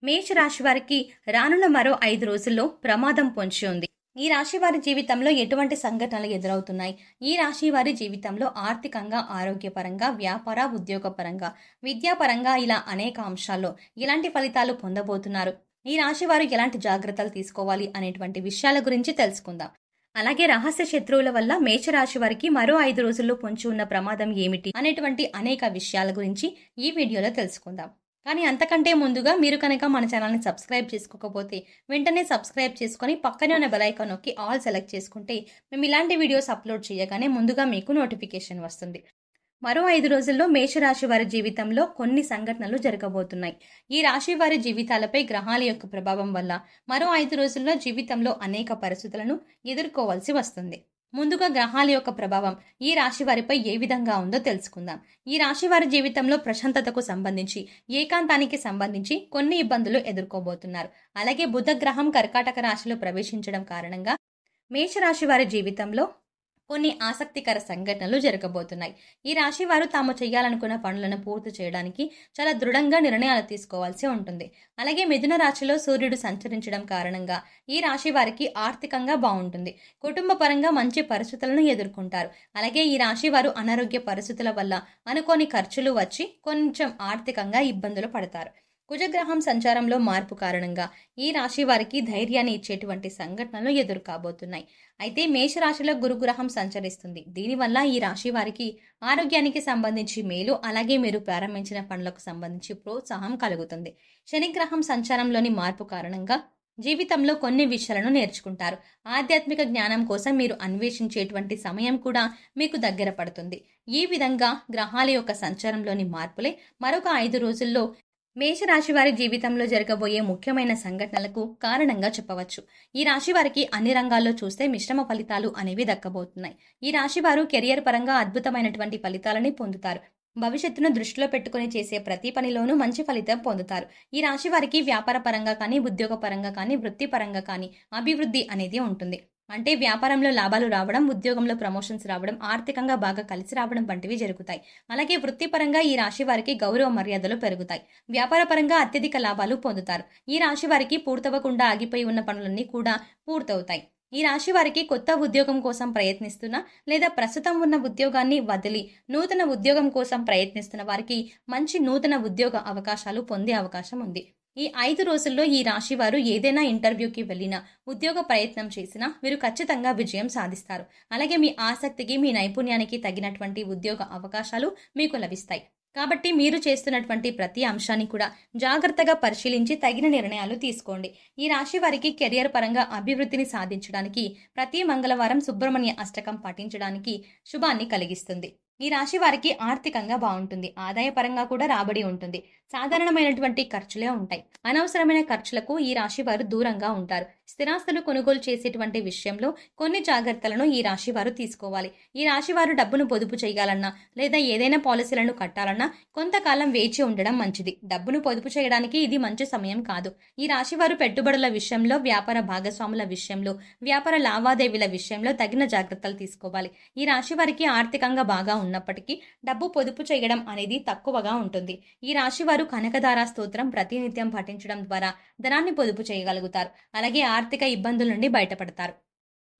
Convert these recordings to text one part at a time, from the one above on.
మేష రాశి వారికి రానున్న మరో 5 రోజుల్లో ప్రమాదం పొంచి ఉంది. ఈ రాశి వారి జీవితంలో ఎటువంటి సంఘటనలు ఎదురవుతున్నాయి? ఈ రాశి వారి జీవితంలో ఆర్థికంగా, ఆరోగ్యపరంగా, వ్యాపార, ఉద్యోగపరంగా, విద్యాపరంగా ఇలా అనేక అంశాల్లో ఎలాంటి ఫలితాలు పొందబోతున్నారు? ఈ రాశి వారు ఎలాంటి జాగ్రత్తలు తీసుకోవాలి అనేటువంటి విషయాల గురించి తెలుసుకుందాం. అలాగే రహస్య శత్రువుల వల్ల మేషరాశి వారికి మరో 5 రోజుల్లో పొంచి ఉన్న ప్రమాదం ఏమిటి అనేటువంటి అనేక విషయాల గురించి ఈ వీడియోలో తెలుసుకుందాం. కానీ అంతకంటే ముందుగా మీరు కనుక మన ఛానల్ని సబ్స్క్రైబ్ చేసుకోకపోతే వెంటనే సబ్స్క్రైబ్ చేసుకొని పక్కనే ఉన్న బెల్ ఐకాన్ నొక్కి ఆల్ సెలెక్ట్ చేసుకుంటే మేము ఇలాంటి వీడియోస్ అప్లోడ్ చేయగానే ముందుగా మీకు నోటిఫికేషన్ వస్తుంది. మరో 5 రోజుల్లో మేషరాశి వారి జీవితంలో కొన్ని సంఘటనలు జరగబోతున్నాయి. ఈ రాశి వారి జీవితాలపై గ్రహాల యొక్క ప్రభావం వల్ల మరో 5 రోజుల్లో జీవితంలో అనేక పరిస్థితులను ఎదుర్కోవాల్సి వస్తుంది. ముందుగా గ్రహాల యొక్క ప్రభావం ఈ రాశి వారిపై ఏ విధంగా ఉందో తెలుసుకుందాం. ఈ రాశి వారి జీవితంలో ప్రశాంతతకు సంబంధించి, ఏకాంతానికి సంబంధించి కొన్ని ఇబ్బందులు ఎదుర్కోబోతున్నారు. అలాగే బుధ గ్రహం కర్కాటక రాశిలో ప్రవేశించడం కారణంగా మేషరాశి వారి జీవితంలో కొన్ని ఆసక్తికర సంఘటనలు జరగబోతున్నాయి. ఈ రాశి వారు తాము చేయాలనుకున్న పనులను పూర్తి చేయడానికి చాలా దృఢంగా నిర్ణయాలు తీసుకోవాల్సి ఉంటుంది. అలాగే మిథున రాశిలో సూర్యుడు సంచరించడం కారణంగా ఈ రాశి వారికి ఆర్థికంగా బాగుంటుంది. కుటుంబ పరంగా మంచి పరిస్థితులను ఎదుర్కొంటారు. అలాగే ఈ రాశి వారు అనారోగ్య పరిస్థితుల వల్ల అనుకోని ఖర్చులు వచ్చి కొంచెం ఆర్థికంగా ఇబ్బందులు పడతారు. కుజగ్రహం సంచారంలో మార్పు కారణంగా ఈ రాశి వారికి ధైర్యాన్ని ఇచ్చేటువంటి సంఘటనలు ఎదురు కాబోతున్నాయి. అయితే మేషరాశిలో గురుగ్రహం సంచరిస్తుంది. దీనివల్ల ఈ రాశి వారికి ఆరోగ్యానికి సంబంధించి మేలు, అలాగే మీరు ప్రారంభించిన పనులకు సంబంధించి ప్రోత్సాహం కలుగుతుంది. శనిగ్రహం సంచారంలోని మార్పు కారణంగా జీవితంలో కొన్ని విషయాలను నేర్చుకుంటారు. ఆధ్యాత్మిక జ్ఞానం కోసం మీరు అన్వేషించేటువంటి సమయం కూడా మీకు దగ్గర పడుతుంది. ఈ విధంగా గ్రహాల యొక్క సంచారంలోని మార్పులే మరొక 5 రోజుల్లో మేషరాశి వారి జీవితంలో జరగబోయే ముఖ్యమైన సంఘటనలకు కారణంగా చెప్పవచ్చు. ఈ రాశి వారికి అన్ని రంగాల్లో చూస్తే మిశ్రమ ఫలితాలు అనేవి దక్కబోతున్నాయి. ఈ రాశి వారు కెరియర్ పరంగా అద్భుతమైనటువంటి ఫలితాలని పొందుతారు. భవిష్యత్తును దృష్టిలో పెట్టుకుని చేసే ప్రతి పనిలోనూ మంచి ఫలితం పొందుతారు. ఈ రాశి వారికి వ్యాపార పరంగా కానీ, ఉద్యోగ పరంగా కానీ, వృత్తిపరంగా కానీ అభివృద్ధి అనేది ఉంటుంది. అంటే వ్యాపారంలో లాభాలు రావడం, ఉద్యోగంలో ప్రమోషన్స్ రావడం, ఆర్థికంగా బాగా కలిసి రావడం వంటివి జరుగుతాయి. అలాగే వృత్తిపరంగా ఈ రాశి వారికి గౌరవ మర్యాదలు పెరుగుతాయి. వ్యాపార పరంగా అత్యధిక లాభాలు పొందుతారు. ఈ రాశి వారికి పూర్తవకుండా ఆగిపోయి ఉన్న పనులన్నీ కూడా పూర్తవుతాయి. ఈ రాశి వారికి కొత్త ఉద్యోగం కోసం ప్రయత్నిస్తున్న లేదా ప్రస్తుతం ఉన్న ఉద్యోగాన్ని వదిలి నూతన ఉద్యోగం కోసం ప్రయత్నిస్తున్న వారికి మంచి నూతన ఉద్యోగ అవకాశాలు పొందే అవకాశం ఉంది. ఈ 5 రోజుల్లో ఈ రాశి వారు ఏదైనా ఇంటర్వ్యూకి వెళ్ళినా, ఉద్యోగ ప్రయత్నం చేసినా మీరు ఖచ్చితంగా విజయం సాధిస్తారు. అలాగే మీ ఆసక్తికి, మీ నైపుణ్యానికి తగినటువంటి ఉద్యోగ అవకాశాలు మీకు లభిస్తాయి. కాబట్టి మీరు చేస్తున్నటువంటి ప్రతి అంశాన్ని కూడా జాగ్రత్తగా పరిశీలించి తగిన నిర్ణయాలు తీసుకోండి. ఈ రాశి వారికి కెరియర్ పరంగా అభివృద్ధిని సాధించడానికి ప్రతి మంగళవారం సుబ్రహ్మణ్య అష్టకం పఠించడానికి శుభాన్ని కలిగిస్తుంది. ఈ రాశి వారికి ఆర్థికంగా బాగుంటుంది. ఆదాయ పరంగా కూడా రాబడి ఉంటుంది. సాధారణమైనటువంటి ఖర్చులే ఉంటాయి. అనవసరమైన ఖర్చులకు ఈ రాశి వారు దూరంగా ఉంటారు. స్థిరాస్తులు కొనుగోలు చేసేటువంటి విషయంలో కొన్ని జాగ్రత్తలను ఈ రాశి వారు తీసుకోవాలి. ఈ రాశి వారు డబ్బును పొదుపు చేయాలన్నా లేదా ఏదైనా పాలసీలను కట్టాలన్నా కొంతకాలం వేచి ఉండడం మంచిది. డబ్బును పొదుపు చేయడానికి ఇది మంచి సమయం కాదు. ఈ రాశి వారు పెట్టుబడుల విషయంలో, వ్యాపార భాగస్వాముల విషయంలో, వ్యాపార లావాదేవీల విషయంలో తగిన జాగ్రత్తలు తీసుకోవాలి. ఈ రాశి వారికి ఆర్థికంగా బాగా ఉన్నప్పటికీ డబ్బు పొదుపు చేయడం అనేది తక్కువగా ఉంటుంది. ఈ రాశి వారు కనకదార స్తోత్రం ప్రతినిత్యం పఠించడం ద్వారా ధనాన్ని పొదుపు చేయగలుగుతారు. అలాగే ఆర్థిక ఇబ్బందుల నుండి బయటపడతారు.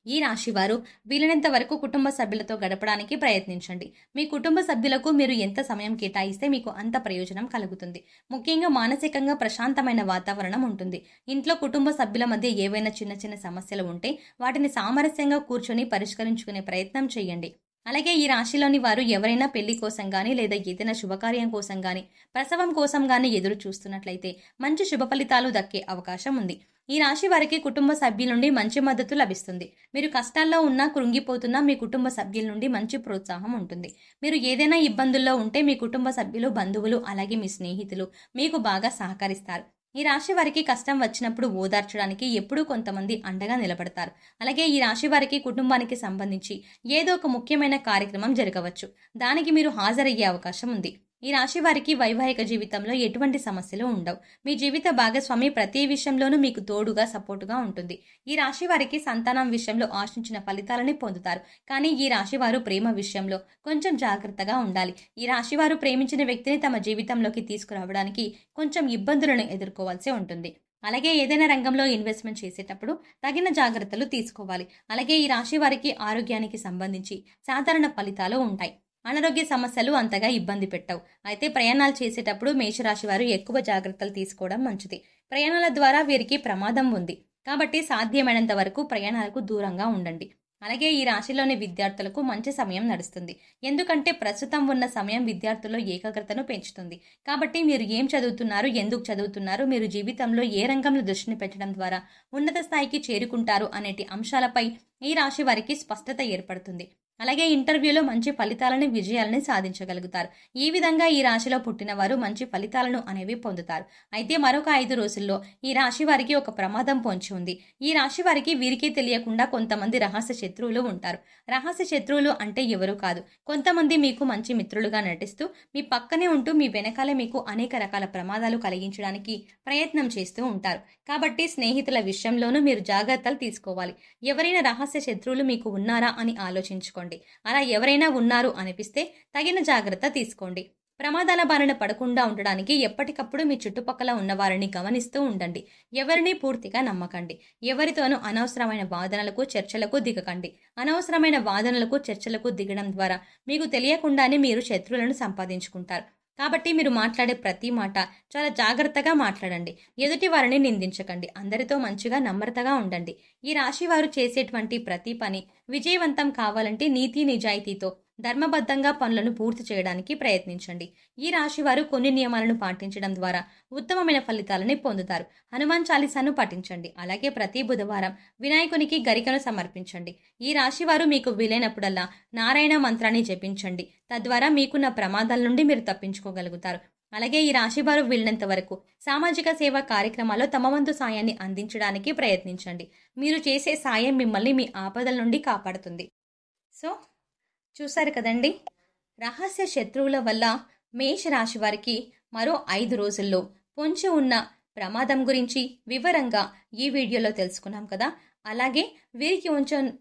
ఈ రాశి వారు వీలైనంత వరకు కుటుంబ సభ్యులతో గడపడానికి ప్రయత్నించండి. మీ కుటుంబ సభ్యులకు మీరు ఎంత సమయం కేటాయిస్తే మీకు అంత ప్రయోజనం కలుగుతుంది. ముఖ్యంగా మానసికంగా ప్రశాంతమైన వాతావరణం ఉంటుంది. ఇంట్లో కుటుంబ సభ్యుల మధ్య ఏవైనా చిన్న చిన్న సమస్యలు ఉంటే వాటిని సామరస్యంగా కూర్చొని పరిష్కరించుకునే ప్రయత్నం చేయండి. అలాగే ఈ రాశిలోని వారు ఎవరైనా పెళ్లి కోసం గానీ లేదా ఏదైనా శుభకార్యం కోసం గానీ, ప్రసవం కోసం గానీ ఎదురు చూస్తున్నట్లయితే మంచి శుభ ఫలితాలు దక్కే అవకాశం ఉంది. ఈ రాశి వారికి కుటుంబ సభ్యుల నుండి మంచి మద్దతు లభిస్తుంది. మీరు కష్టాల్లో ఉన్నా, కృంగిపోతున్నా మీ కుటుంబ సభ్యుల నుండి మంచి ప్రోత్సాహం ఉంటుంది. మీరు ఏదైనా ఇబ్బందుల్లో ఉంటే మీ కుటుంబ సభ్యులు, బంధువులు, అలాగే మీ స్నేహితులు మీకు బాగా సహకరిస్తారు. ఈ రాశి వారికి కష్టం వచ్చినప్పుడు ఓదార్చడానికి ఎప్పుడూ కొంతమంది అండగా నిలబడతారు. అలాగే ఈ రాశి వారికి కుటుంబానికి సంబంధించి ఏదో ఒక ముఖ్యమైన కార్యక్రమం జరగవచ్చు. దానికి మీరు హాజరయ్యే అవకాశం ఉంది. ఈ రాశి వారికి వైవాహిక జీవితంలో ఎటువంటి సమస్యలు ఉండవు. మీ జీవిత భాగస్వామి ప్రతి విషయంలోనూ మీకు తోడుగా సపోర్టుగా ఉంటుంది. ఈ రాశి వారికి సంతానం విషయంలో ఆశించిన ఫలితాలని పొందుతారు. కానీ ఈ రాశి వారు ప్రేమ విషయంలో కొంచెం జాగ్రత్తగా ఉండాలి. ఈ రాశి వారు ప్రేమించిన వ్యక్తిని తమ జీవితంలోకి తీసుకురావడానికి కొంచెం ఇబ్బందులను ఎదుర్కోవాల్సి ఉంటుంది. అలాగే ఏదైనా రంగంలో ఇన్వెస్ట్మెంట్ చేసేటప్పుడు తగిన జాగ్రత్తలు తీసుకోవాలి. అలాగే ఈ రాశి వారికి ఆరోగ్యానికి సంబంధించి సాధారణ ఫలితాలు ఉంటాయి. అనారోగ్య సమస్యలు అంతగా ఇబ్బంది పెట్టవు. అయితే ప్రయాణాలు చేసేటప్పుడు మేషరాశి వారు ఎక్కువ జాగ్రత్తలు తీసుకోవడం మంచిది. ప్రయాణాల ద్వారా వీరికి ప్రమాదం ఉంది. కాబట్టి సాధ్యమైనంత వరకు ప్రయాణాలకు దూరంగా ఉండండి. అలాగే ఈ రాశిలోని విద్యార్థులకు మంచి సమయం నడుస్తుంది. ఎందుకంటే ప్రస్తుతం ఉన్న సమయం విద్యార్థుల్లో ఏకాగ్రతను పెంచుతుంది. కాబట్టి మీరు ఏం చదువుతున్నారు, ఎందుకు చదువుతున్నారు, మీరు జీవితంలో ఏ రంగంలో దృష్టిని పెట్టడం ద్వారా ఉన్నత స్థాయికి చేరుకుంటారు అనేటి అంశాలపై ఈ రాశి వారికి స్పష్టత ఏర్పడుతుంది. అలాగే ఇంటర్వ్యూలో మంచి ఫలితాలను, విజయాలను సాధించగలుగుతారు. ఈ విధంగా ఈ రాశిలో పుట్టిన వారు మంచి ఫలితాలను అనేవి పొందుతారు. అయితే మరొక 5 రోజుల్లో ఈ రాశి వారికి ఒక ప్రమాదం పొంచి ఉంది. ఈ రాశి వారికి వీరికి తెలియకుండా కొంతమంది రహస్య శత్రువులు ఉంటారు. రహస్య శత్రువులు అంటే ఎవరు కాదు, కొంతమంది మీకు మంచి మిత్రులుగా నటిస్తూ మీ పక్కనే ఉంటూ మీ వెనకాలే మీకు అనేక రకాల ప్రమాదాలు కలిగించడానికి ప్రయత్నం చేస్తూ ఉంటారు. కాబట్టి స్నేహితుల విషయంలోనూ మీరు జాగ్రత్తలు తీసుకోవాలి. ఎవరైనా రహస్య శత్రువులు మీకు ఉన్నారా అని ఆలోచించుకోండి. అలా ఎవరైనా ఉన్నారు అనిపిస్తే తగిన జాగ్రత్త తీసుకోండి. ప్రమాదాల బారిన పడకుండా ఉండడానికి ఎప్పటికప్పుడు మీ చుట్టుపక్కల ఉన్న వారిని గమనిస్తూ ఉండండి. ఎవరిని పూర్తిగా నమ్మకండి. ఎవరితోనూ అనవసరమైన వాదనలకు, చర్చలకు దిగకండి. అనవసరమైన వాదనలకు, చర్చలకు దిగడం ద్వారా మీకు తెలియకుండానే మీరు శత్రువులను సంపాదించుకుంటారు. కాబట్టి మీరు మాట్లాడే ప్రతి మాట చాలా జాగ్రత్తగా మాట్లాడండి. ఎదుటి వారిని నిందించకండి. అందరితో మంచిగా, నమ్రతగా ఉండండి. ఈ రాశి వారు చేసేటువంటి ప్రతి పని విజయవంతం కావాలంటే నీతి నిజాయితీతో ధర్మబద్ధంగా పనులను పూర్తి చేయడానికి ప్రయత్నించండి. ఈ రాశి వారు కొన్ని నియమాలను పాటించడం ద్వారా ఉత్తమమైన ఫలితాలని పొందుతారు. హనుమాన్ చాలీసాను పఠించండి. అలాగే ప్రతి బుధవారం వినాయకునికి గరికను సమర్పించండి. ఈ రాశి వారు మీకు వీలైనప్పుడల్లా నారాయణ మంత్రాన్ని జపించండి. తద్వారా మీకున్న ప్రమాదాల నుండి మీరు తప్పించుకోగలుగుతారు. అలాగే ఈ రాశి వారు వీళ్ళంత వరకు సామాజిక సేవా కార్యక్రమాల్లో తమ వంతు సాయాన్ని అందించడానికి ప్రయత్నించండి. మీరు చేసే సాయం మిమ్మల్ని మీ ఆపదల నుండి కాపాడుతుంది. సో చూశారు కదండి, రహస్య శత్రువుల వల్ల మేషరాశి వారికి మరో 5 రోజుల్లో పొంచి ఉన్న ప్రమాదం గురించి వివరంగా ఈ వీడియోలో తెలుసుకున్నాం కదా. అలాగే వీరికి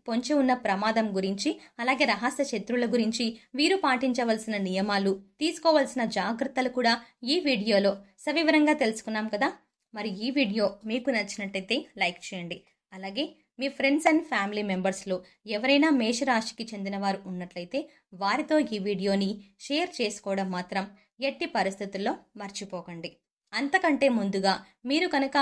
పొంచి ఉన్న ప్రమాదం గురించి, అలాగే రహస్య శత్రువుల గురించి, వీరు పాటించవలసిన నియమాలు, తీసుకోవాల్సిన జాగ్రత్తలు కూడా ఈ వీడియోలో సవివరంగా తెలుసుకున్నాం కదా. మరి ఈ వీడియో మీకు నచ్చినట్టయితే లైక్ చేయండి. అలాగే మీ ఫ్రెండ్స్ అండ్ ఫ్యామిలీ మెంబర్స్లో ఎవరైనా మేషరాశికి చెందిన వారు ఉన్నట్లయితే వారితో ఈ వీడియోని షేర్ చేసుకోవడం మాత్రం ఎట్టి పరిస్థితుల్లో మర్చిపోకండి. అంతకంటే ముందుగా మీరు కనుక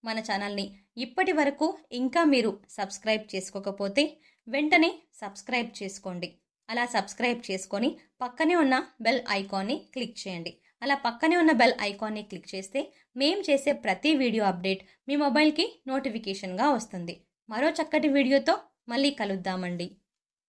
మన ఛానల్ని ఇప్పటి వరకు ఇంకా మీరు సబ్స్క్రైబ్ చేసుకోకపోతే వెంటనే సబ్స్క్రైబ్ చేసుకోండి. అలా సబ్స్క్రైబ్ చేసుకొని పక్కనే ఉన్న బెల్ ఐకాన్ని క్లిక్ చేయండి. అలా పక్కనే ఉన్న బెల్ ఐకాన్ని క్లిక్ చేస్తే మేము చేసే ప్రతి వీడియో అప్డేట్ మీ మొబైల్కి నోటిఫికేషన్గా వస్తుంది. మరో చక్కటి వీడియోతో మళ్ళీ కలుద్దామండి.